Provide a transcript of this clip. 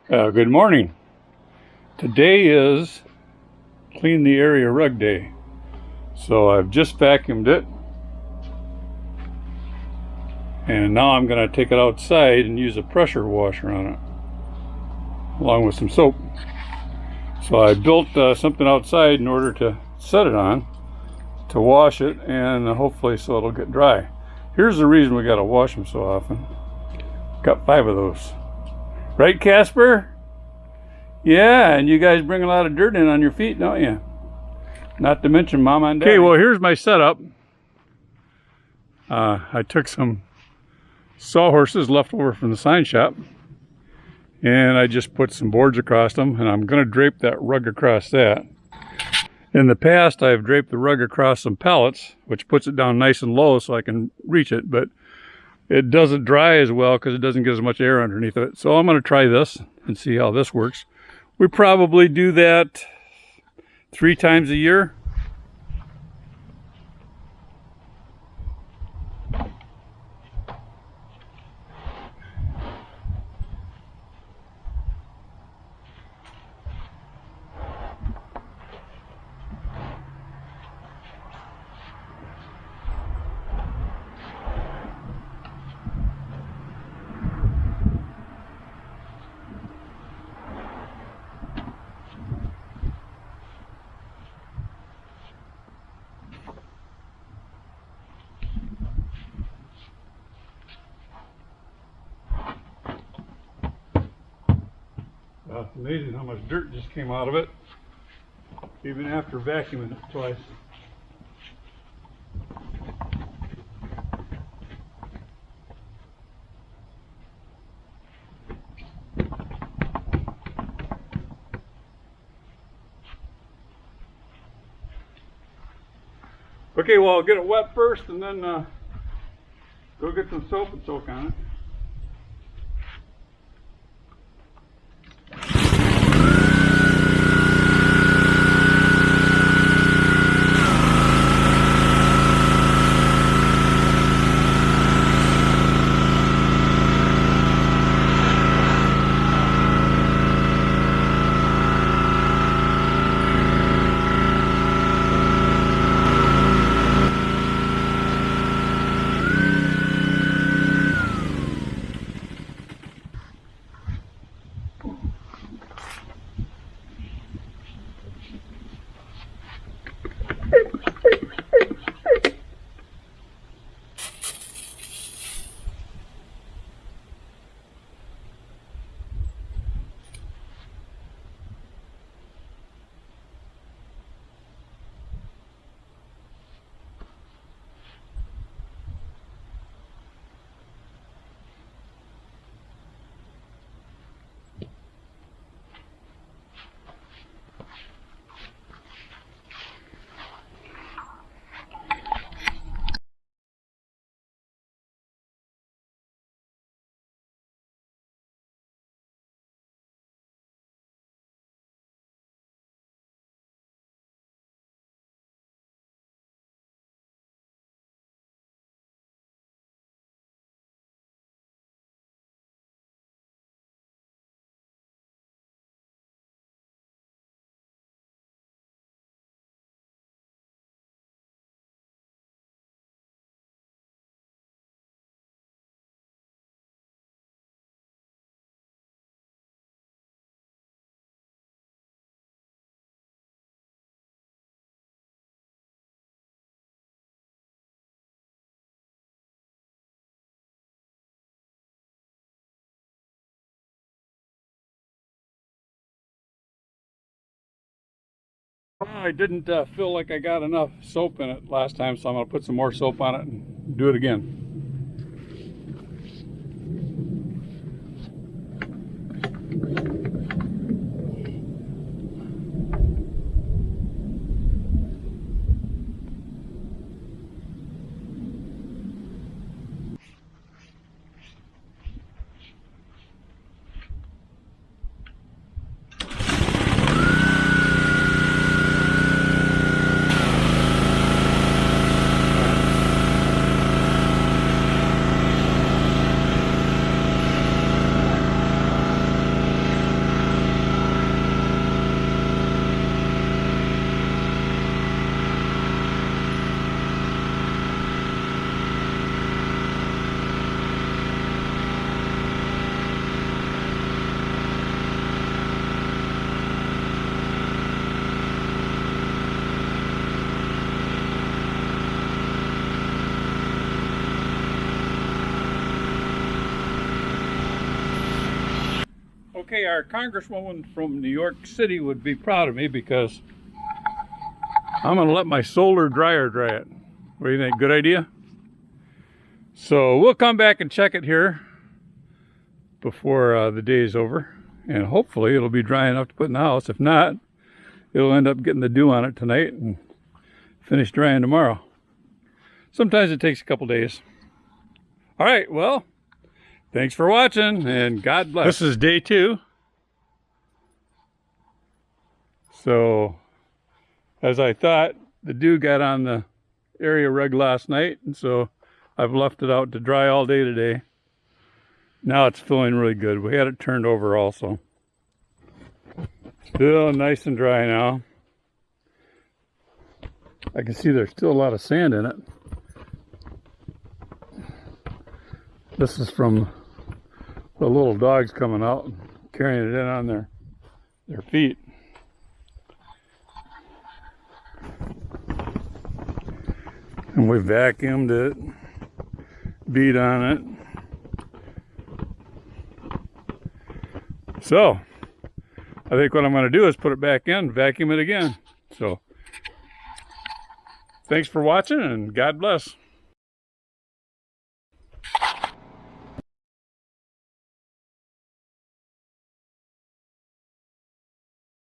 Good morning. Today is Clean the Area Rug Day. So I've just vacuumed it. And now I'm going to take it outside and use a pressure washer on it, along with some soap. So I built something outside in order to set it on, to wash it, and hopefully so it'll get dry. Here's the reason we got to wash them so often. Got 5 of those. Right, Casper? Yeah, and you guys bring a lot of dirt in on your feet, don't you? Not to mention Mama and Daddy. Okay, well, here's my setup. I took some sawhorses left over from the sign shop, and I just put some boards across them, and I'm going to drape that rug across that. In the past, I've draped the rug across some pallets, which puts it down nice and low so I can reach it, but it doesn't dry as well because it doesn't get as much air underneath it. So I'm going to try this and see how this works. We probably do that 3 times a year. It's amazing how much dirt just came out of it, even after vacuuming it twice. Okay, well, I'll get it wet first and then go get some soap and soak on it. I didn't feel like I got enough soap in it last time, so I'm going to put some more soap on it and do it again. Okay, our congresswoman from New York City would be proud of me because I'm going to let my solar dryer dry it. What do you think? Good idea? So we'll come back and check it here before the day is over. And hopefully it'll be dry enough to put in the house. If not, it'll end up getting the dew on it tonight and finish drying tomorrow. Sometimes it takes a couple days. All right, well, thanks for watching and God bless. This is day 2. So, as I thought, the dew got on the area rug last night, and so I've left it out to dry all day today. Now it's feeling really good. We had it turned over also. Still nice and dry now. I can see there's still a lot of sand in it. This is from the little dogs coming out and carrying it in on their feet. And we vacuumed it, beat on it. So, I think what I'm going to do is put it back in, vacuum it again. So, thanks for watching and God bless.